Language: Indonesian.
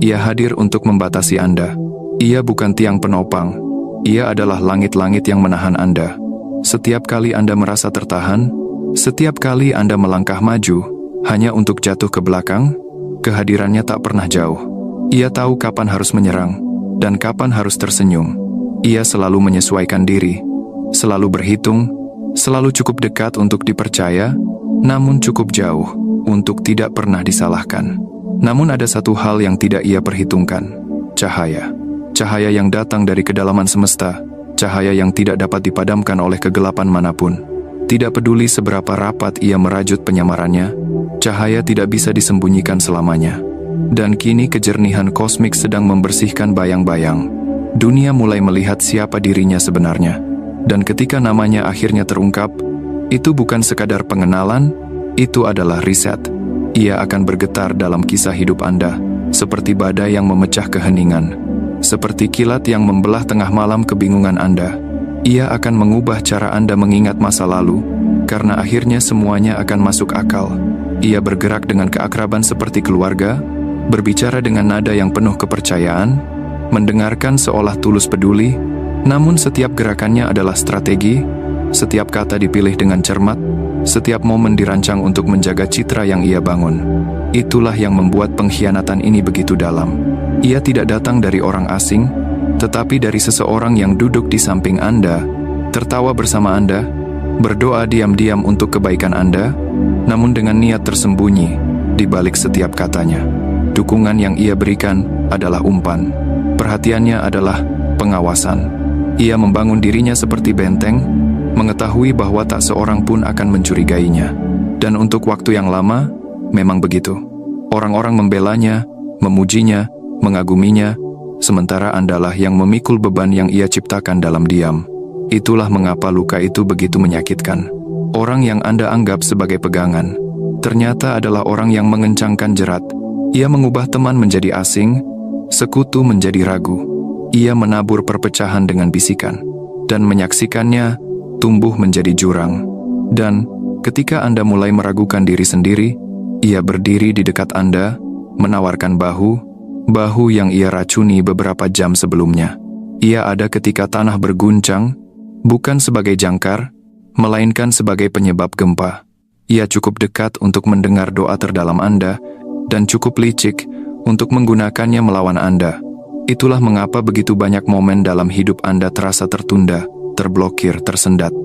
Ia hadir untuk membatasi Anda. Ia bukan tiang penopang. Ia adalah langit-langit yang menahan Anda. Setiap kali Anda merasa tertahan, setiap kali Anda melangkah maju, hanya untuk jatuh ke belakang, kehadirannya tak pernah jauh. Ia tahu kapan harus menyerang, dan kapan harus tersenyum. Ia selalu menyesuaikan diri, selalu berhitung, selalu cukup dekat untuk dipercaya, namun cukup jauh untuk tidak pernah disalahkan. Namun ada satu hal yang tidak ia perhitungkan, cahaya. Cahaya yang datang dari kedalaman semesta, cahaya yang tidak dapat dipadamkan oleh kegelapan manapun. Tidak peduli seberapa rapat ia merajut penyamarannya, cahaya tidak bisa disembunyikan selamanya. Dan kini kejernihan kosmik sedang membersihkan bayang-bayang. Dunia mulai melihat siapa dirinya sebenarnya. Dan ketika namanya akhirnya terungkap, itu bukan sekadar pengenalan, itu adalah riset. Ia akan bergetar dalam kisah hidup Anda, seperti badai yang memecah keheningan, seperti kilat yang membelah tengah malam kebingungan Anda. Ia akan mengubah cara Anda mengingat masa lalu, karena akhirnya semuanya akan masuk akal. Ia bergerak dengan keakraban seperti keluarga, berbicara dengan nada yang penuh kepercayaan, mendengarkan seolah tulus peduli, namun setiap gerakannya adalah strategi, setiap kata dipilih dengan cermat, setiap momen dirancang untuk menjaga citra yang ia bangun. Itulah yang membuat pengkhianatan ini begitu dalam. Ia tidak datang dari orang asing, tetapi dari seseorang yang duduk di samping Anda, tertawa bersama Anda, berdoa diam-diam untuk kebaikan Anda, namun dengan niat tersembunyi di balik setiap katanya. Dukungan yang ia berikan adalah umpan. Perhatiannya adalah pengawasan. Ia membangun dirinya seperti benteng, mengetahui bahwa tak seorang pun akan mencurigainya. Dan untuk waktu yang lama, memang begitu. Orang-orang membelanya, memujinya, mengaguminya, sementara Andalah yang memikul beban yang ia ciptakan dalam diam. Itulah mengapa luka itu begitu menyakitkan. Orang yang Anda anggap sebagai pegangan, ternyata adalah orang yang mengencangkan jerat. Ia mengubah teman menjadi asing, sekutu menjadi ragu. Ia menabur perpecahan dengan bisikan, dan menyaksikannya tumbuh menjadi jurang. Dan ketika Anda mulai meragukan diri sendiri, ia berdiri di dekat Anda, menawarkan bahu yang ia racuni beberapa jam sebelumnya. Ia ada ketika tanah berguncang, bukan sebagai jangkar, melainkan sebagai penyebab gempa. Ia cukup dekat untuk mendengar doa terdalam Anda, dan cukup licik untuk menggunakannya melawan Anda. Itulah mengapa begitu banyak momen dalam hidup Anda terasa tertunda, terblokir, tersendat.